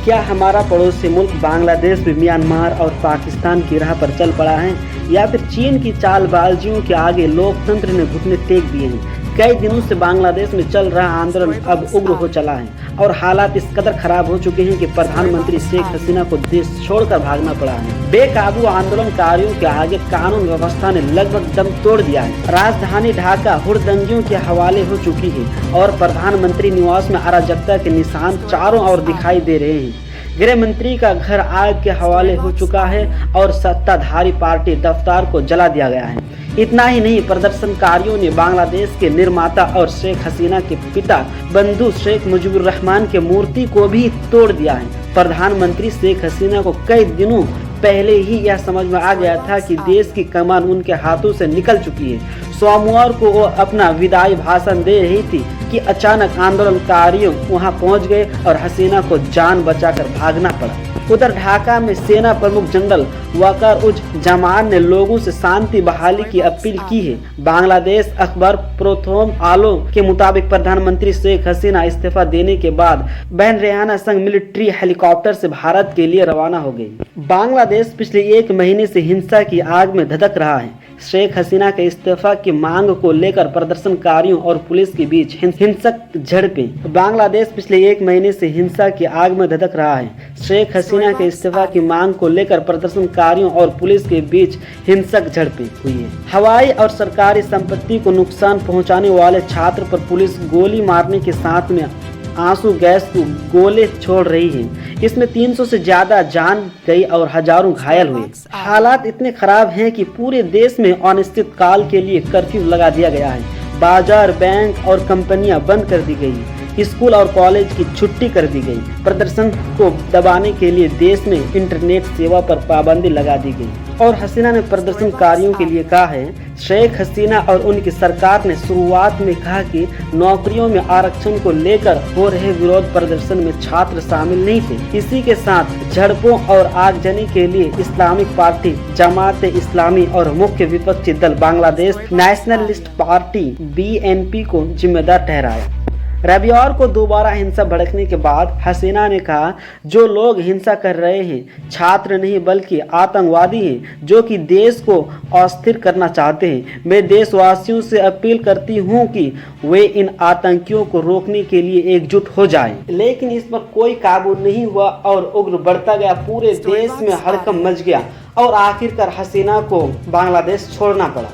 क्या हमारा पड़ोसी मुल्क बांग्लादेश भी म्यांमार और पाकिस्तान की राह पर चल पड़ा है, या फिर चीन की चालबाजियों के आगे लोकतंत्र ने घुटने टेक दिए हैं। कई दिनों से बांग्लादेश में चल रहा आंदोलन अब उग्र हो चला है और हालात इस कदर खराब हो चुके हैं कि प्रधानमंत्री शेख हसीना को देश छोड़कर भागना पड़ा है। बेकाबू आंदोलनकारियों के आगे कानून व्यवस्था ने लगभग दम तोड़ दिया है। राजधानी ढाका हुड़दंगियों के हवाले हो चुकी है और प्रधानमंत्री निवास में अराजकता के निशान चारों ओर दिखाई दे रहे हैं। गृह मंत्री का घर आग के हवाले हो चुका है और सत्ताधारी पार्टी दफ्तर को जला दिया गया है। इतना ही नहीं, प्रदर्शनकारियों ने बांग्लादेश के निर्माता और शेख हसीना के पिता बंधु शेख मुजीबुर रहमान के मूर्ति को भी तोड़ दिया है। प्रधानमंत्री शेख हसीना को कई दिनों पहले ही यह समझ में आ गया था कि देश की कमान उनके हाथों से निकल चुकी है। सोमवार को वो अपना विदाई भाषण दे रही थी कि अचानक आंदोलनकारियों वहां पहुंच गए और हसीना को जान बचाकर भागना पड़ा। उधर ढाका में सेना प्रमुख जनरल वकार उज जमान ने लोगों से शांति बहाली की अपील की है। बांग्लादेश अखबार प्रोथोम आलो के मुताबिक प्रधानमंत्री शेख हसीना इस्तीफा देने के बाद बहन रेहाना संग मिलिट्री हेलीकॉप्टर से भारत के लिए रवाना हो गई। बांग्लादेश पिछले 1 महीने से हिंसा की आग में धधक रहा है। शेख हसीना के इस्तीफा की मांग को लेकर प्रदर्शनकारियों और पुलिस के बीच हिंसक झड़पें। बांग्लादेश पिछले 1 महीने से हिंसा की आग में धधक रहा है। शेख हसीना के इस्तीफा की मांग को लेकर प्रदर्शनकारियों और पुलिस के बीच हिंसक झड़पें हुई है। हवाई और सरकारी संपत्ति को नुकसान पहुंचाने वाले छात्र पर पुलिस गोली मारने के साथ में आंसू गैस को गोले छोड़ रही है। इसमें 300 से ज्यादा जान गई और हजारों घायल हुए। हालात इतने खराब हैं कि पूरे देश में अनिश्चित काल के लिए कर्फ्यू लगा दिया गया है। बाजार, बैंक और कंपनियां बंद कर दी गई। स्कूल और कॉलेज की छुट्टी कर दी गई। प्रदर्शन को दबाने के लिए देश में इंटरनेट सेवा पर पाबंदी लगा दी गई। और हसीना ने प्रदर्शनकारियों के लिए कहा है, शेख हसीना और उनकी सरकार ने शुरुआत में कहा कि नौकरियों में आरक्षण को लेकर हो रहे विरोध प्रदर्शन में छात्र शामिल नहीं थे। इसी के साथ झड़पों और आगजनी के लिए इस्लामिक पार्टी जमात इस्लामी और मुख्य विपक्षी दल बांग्लादेश नेशनलिस्ट पार्टी BNP को जिम्मेदार ठहराया। रविवार को दोबारा हिंसा भड़कने के बाद हसीना ने कहा, जो लोग हिंसा कर रहे हैं छात्र नहीं बल्कि आतंकवादी हैं जो कि देश को अस्थिर करना चाहते हैं। मैं देशवासियों से अपील करती हूं कि वे इन आतंकियों को रोकने के लिए एकजुट हो जाएं। लेकिन इस पर कोई काबू नहीं हुआ और उग्र बढ़ता गया। पूरे देश में हड़कंप मच गया और आखिरकार हसीना को बांग्लादेश छोड़ना पड़ा।